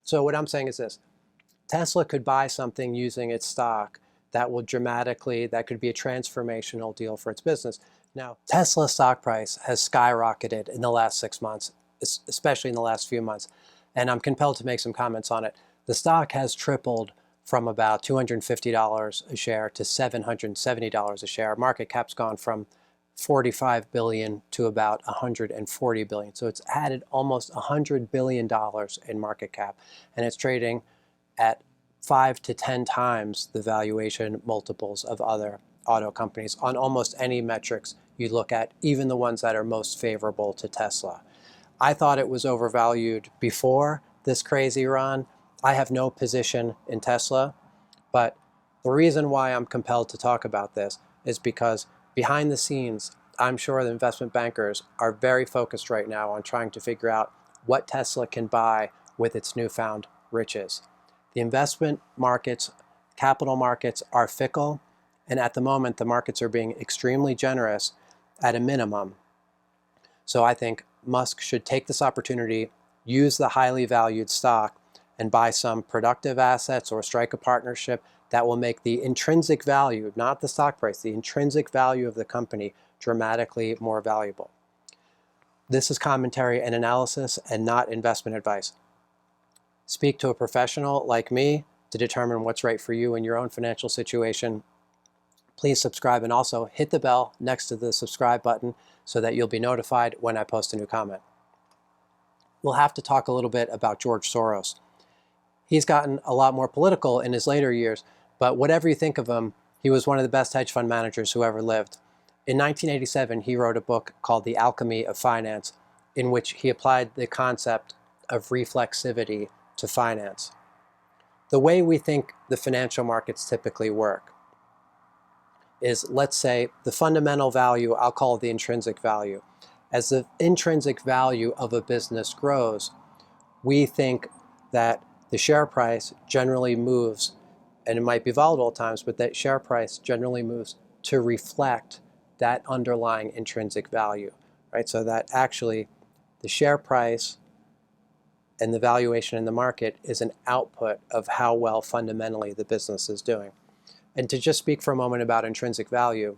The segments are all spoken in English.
So what I'm saying is this: Tesla could buy something using its stock that will dramatically, that could be a transformational deal for its business. Now, Tesla's stock price has skyrocketed in the last 6 months, especially in the last few months, and I'm compelled to make some comments on it. The stock has tripled from about $250 a share to $770 a share. Market cap's gone from 45 billion to about 140 billion. So it's added almost $100 billion in market cap, and it's trading at 5 to 10 times the valuation multiples of other auto companies on almost any metrics you look at, even the ones that are most favorable to Tesla. I thought it was overvalued before this crazy run. I have no position in Tesla, but the reason why I'm compelled to talk about this is because behind the scenes, I'm sure the investment bankers are very focused right now on trying to figure out what Tesla can buy with its newfound riches. The investment markets, capital markets are fickle, and at the moment the markets are being extremely generous at a minimum. So I think Musk should take this opportunity, use the highly valued stock, and buy some productive assets or strike a partnership that will make the intrinsic value, not the stock price, the intrinsic value of the company dramatically more valuable. This is commentary and analysis and not investment advice. Speak to a professional like me to determine what's right for you in your own financial situation. Please subscribe and also hit the bell next to the subscribe button so that you'll be notified when I post a new comment. We'll have to talk a little bit about George Soros. He's gotten a lot more political in his later years, but whatever you think of him, he was one of the best hedge fund managers who ever lived. In 1987, he wrote a book called The Alchemy of Finance, in which he applied the concept of reflexivity to finance. The way we think the financial markets typically work is, let's say, the fundamental value, I'll call it the intrinsic value. As the intrinsic value of a business grows, we think that the share price generally moves, and it might be volatile at times, but that share price generally moves to reflect that underlying intrinsic value, right? So that actually the share price and the valuation in the market is an output of how well fundamentally the business is doing. And to just speak for a moment about intrinsic value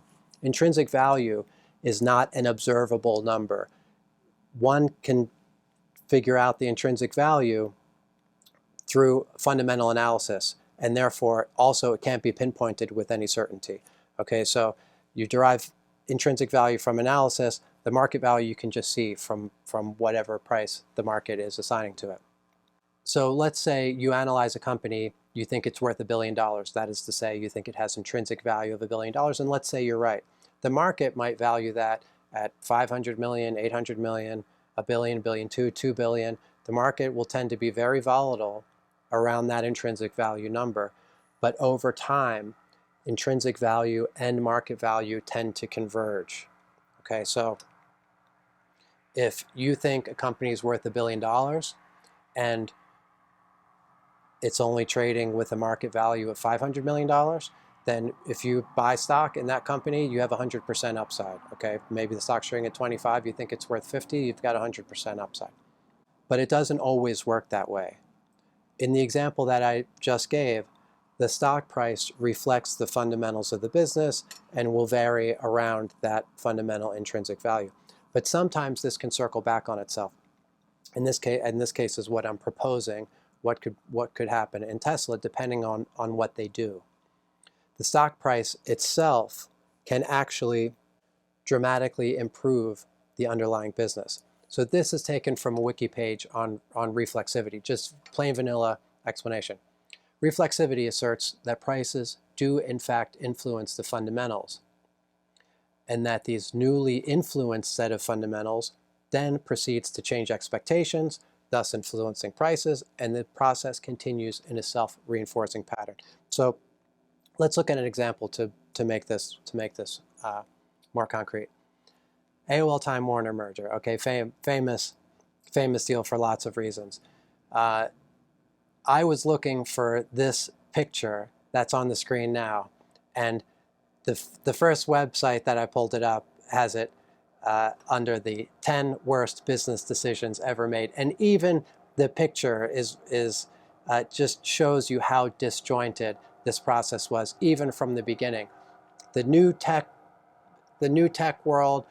is not an observable number. One can figure out the intrinsic value through fundamental analysis, and therefore also it can't be pinpointed with any certainty. Okay, so you derive intrinsic value from analysis. The market value you can just see from whatever price the market is assigning to it. So let's say you analyze a company, you think it's worth $1 billion. That is to say, you think it has intrinsic value of $1 billion, and let's say you're right. The market might value that at 500 million, 800 million, $1 billion, $1 billion, $2 billion. The market will tend to be very volatile around that intrinsic value number, but over time, intrinsic value and market value tend to converge. Okay, so if you think a company is worth $1 billion and it's only trading with a market value of $500 million, then if you buy stock in that company, you have 100% upside. Okay, maybe the stock's trading at 25, you think it's worth 50, you've got 100% upside. But it doesn't always work that way. In the example that I just gave, the stock price reflects the fundamentals of the business and will vary around that fundamental intrinsic value. But sometimes this can circle back on itself. In this case is what I'm proposing, what could happen in Tesla depending on what they do. The stock price itself can actually dramatically improve the underlying business. So this is taken from a wiki page on reflexivity, just plain vanilla explanation. Reflexivity asserts that prices do in fact influence the fundamentals, and that these newly influenced set of fundamentals then proceeds to change expectations, thus influencing prices, and the process continues in a self-reinforcing pattern. So let's look at an example to make this more concrete. AOL Time Warner merger, okay, famous deal for lots of reasons. I was looking for this picture that's on the screen now, and the first website that I pulled it up has it under the 10 worst business decisions ever made, and even the picture is just shows you how disjointed this process was, even from the beginning. The new tech world,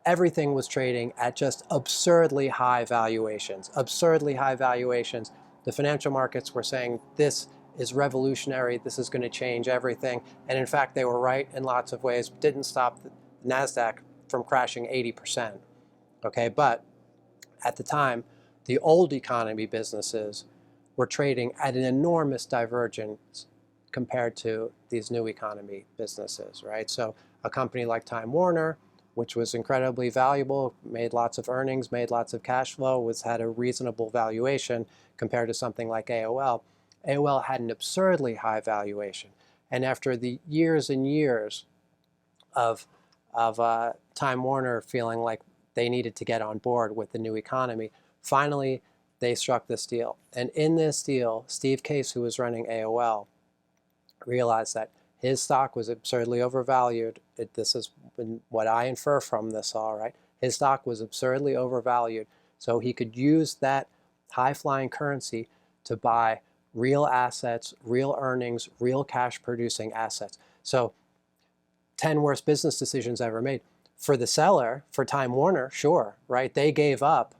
everything was trading at just absurdly high valuations. Absurdly high valuations. The financial markets were saying this is revolutionary, this is going to change everything. And in fact, they were right in lots of ways. Didn't stop the NASDAQ from crashing 80%. Okay, but at the time, the old economy businesses were trading at an enormous divergence compared to these new economy businesses, right? So a company like Time Warner, which was incredibly valuable, made lots of earnings, made lots of cash flow, had a reasonable valuation compared to something like AOL. AOL had an absurdly high valuation. And after the years and years of Time Warner feeling like they needed to get on board with the new economy, finally they struck this deal. And in this deal, Steve Case, who was running AOL, realized that his stock was absurdly overvalued. This is what I infer from this all, right? His stock was absurdly overvalued, so he could use that high-flying currency to buy real assets, real earnings, real cash-producing assets. So 10 worst business decisions ever made. For the seller, for Time Warner, sure, right? They gave up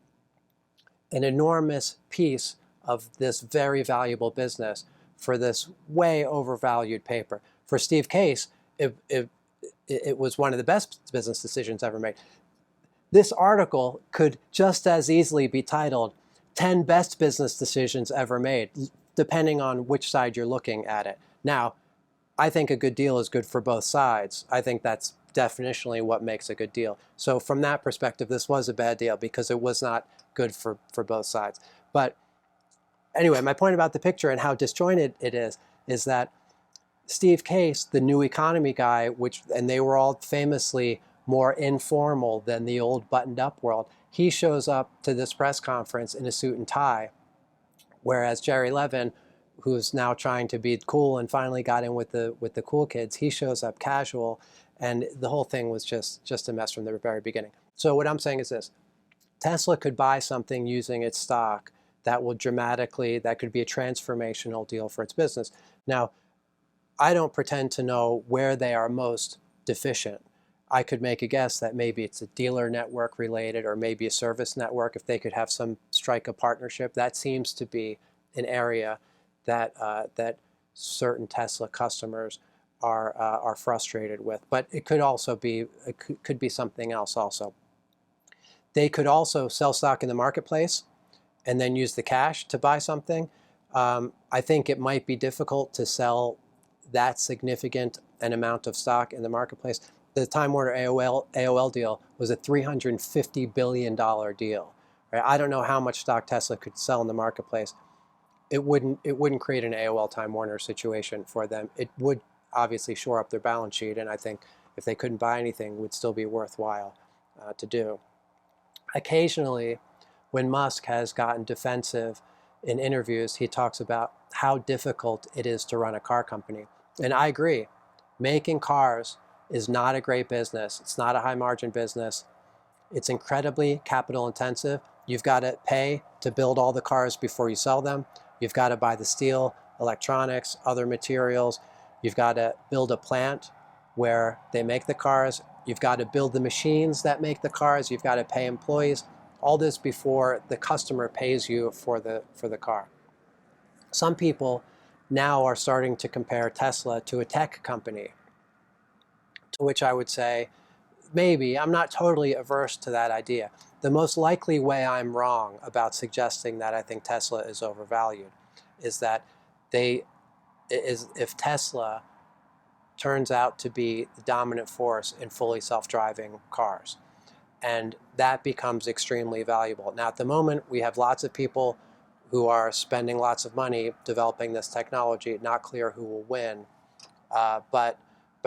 an enormous piece of this very valuable business for this way overvalued paper. For Steve Case, it was one of the best business decisions ever made. This article could just as easily be titled 10 Best Business Decisions Ever Made, depending on which side you're looking at it. Now, I think a good deal is good for both sides. I think that's definitionally what makes a good deal. So from that perspective, this was a bad deal because it was not good for both sides. But anyway, my point about the picture and how disjointed it is that Steve Case, the new economy guy, and they were all famously more informal than the old buttoned up world, he shows up to this press conference in a suit and tie, whereas Jerry Levin, who's now trying to be cool and finally got in with the cool kids, he shows up casual, and the whole thing was just a mess from the very beginning. So what I'm saying is this: Tesla could buy something using its stock that could be a transformational deal for its business. Now, I don't pretend to know where they are most deficient. I could make a guess that maybe it's a dealer network related, or maybe a service network. If they could have strike a partnership, that seems to be an area that certain Tesla customers are frustrated with. But it could be something else also. They could also sell stock in the marketplace and then use the cash to buy something. I think it might be difficult to sell that significant an amount of stock in the marketplace. The Time Warner AOL deal was a $350 billion deal. Right? I don't know how much stock Tesla could sell in the marketplace. It wouldn't create an AOL Time Warner situation for them. It would obviously shore up their balance sheet, and I think if they couldn't buy anything, it would still be worthwhile to do. Occasionally, when Musk has gotten defensive in interviews, he talks about how difficult it is to run a car company. And I agree. Making cars is not a great business. It's not a high margin business. It's incredibly capital intensive. You've got to pay to build all the cars before you sell them. You've got to buy the steel, electronics, other materials. You've got to build a plant where they make the cars. You've got to build the machines that make the cars. You've got to pay employees. All this before the customer pays you for the car. Some people now are starting to compare Tesla to a tech company, to which I would say, maybe. I'm not totally averse to that idea. The most likely way I'm wrong about suggesting that I think Tesla is overvalued is that if Tesla turns out to be the dominant force in fully self-driving cars, and that becomes extremely valuable. Now, at the moment, we have lots of people who are spending lots of money developing this technology. Not clear who will win, but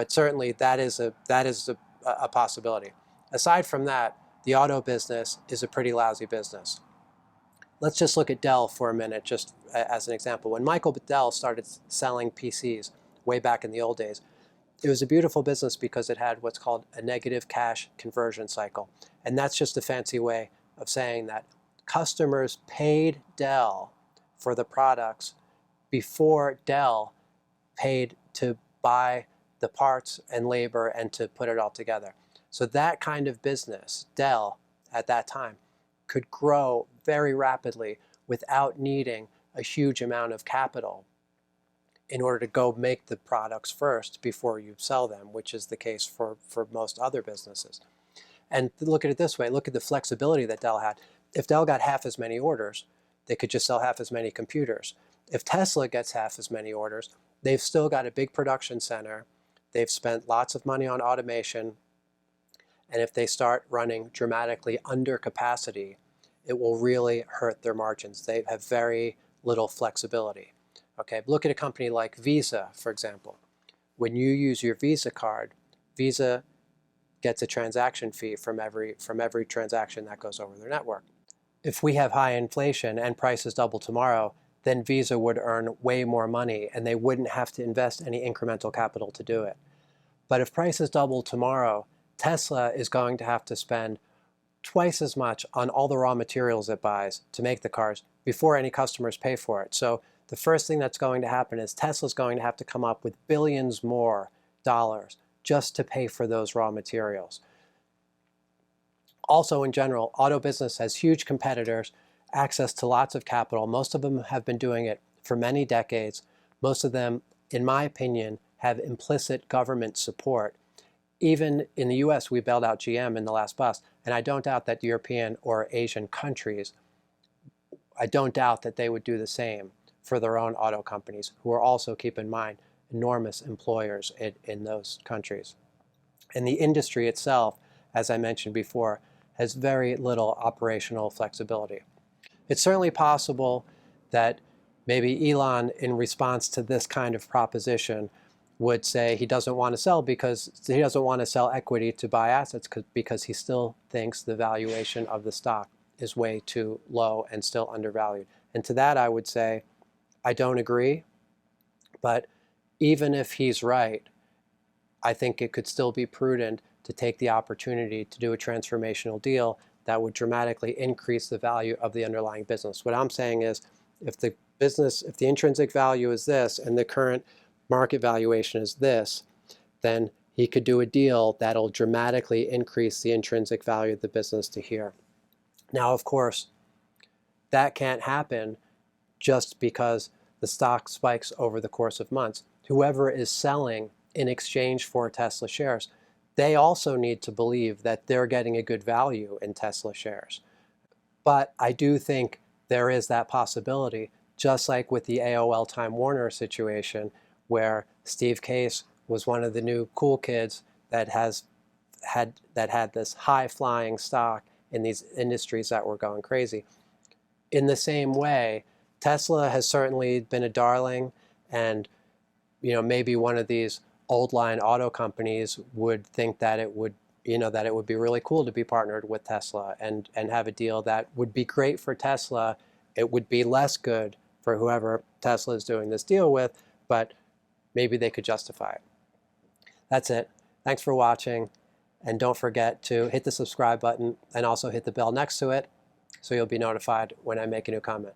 certainly that is a possibility. Aside from that, the auto business is a pretty lousy business. Let's just look at Dell for a minute, just as an example. When Michael Dell started selling PCs way back in the old days, it was a beautiful business because it had what's called a negative cash conversion cycle. And that's just a fancy way of saying that customers paid Dell for the products before Dell paid to buy the parts and labor and to put it all together. So that kind of business, Dell at that time, could grow very rapidly without needing a huge amount of capital in order to go make the products first before you sell them, which is the case for most other businesses. And look at it this way, look at the flexibility that Dell had. If Dell got half as many orders, they could just sell half as many computers. If Tesla gets half as many orders, they've still got a big production center, they've spent lots of money on automation, and if they start running dramatically under capacity, it will really hurt their margins. They have very little flexibility. Okay, look at a company like Visa, for example. When you use your Visa card, Visa gets a transaction fee from every transaction that goes over their network. If we have high inflation and prices double tomorrow, then Visa would earn way more money and they wouldn't have to invest any incremental capital to do it. But if prices double tomorrow, Tesla is going to have to spend twice as much on all the raw materials it buys to make the cars before any customers pay for it. So the first thing that's going to happen is Tesla's going to have to come up with billions more dollars just to pay for those raw materials. Also, in general, auto business has huge competitors, access to lots of capital. Most of them have been doing it for many decades. Most of them, in my opinion, have implicit government support. Even in the US, we bailed out GM in the last bust, and I don't doubt that European or Asian countries, I don't doubt that they would do the same for their own auto companies, who are also, keep in mind, enormous employers in those countries. And the industry itself, as I mentioned before, has very little operational flexibility. It's certainly possible that maybe Elon, in response to this kind of proposition, would say he doesn't want to sell because he doesn't want to sell equity to buy assets because he still thinks the valuation of the stock is way too low and still undervalued. And to that I would say, I don't agree, but even if he's right, I think it could still be prudent to take the opportunity to do a transformational deal that would dramatically increase the value of the underlying business. What I'm saying is, if the intrinsic value is this and the current market valuation is this, then he could do a deal that'll dramatically increase the intrinsic value of the business to here. Now, of course, that can't happen just because the stock spikes over the course of months. Whoever is selling in exchange for Tesla shares, they also need to believe that they're getting a good value in Tesla shares. But I do think there is that possibility, just like with the AOL Time Warner situation, where Steve Case was one of the new cool kids that had this high-flying stock in these industries that were going crazy. In the same way, Tesla has certainly been a darling, and maybe one of these old line auto companies would think that it would be really cool to be partnered with Tesla and have a deal that would be great for Tesla. It would be less good for whoever Tesla is doing this deal with, but maybe they could justify it. That's it. Thanks for watching, and don't forget to hit the subscribe button and also hit the bell next to it so you'll be notified when I make a new comment.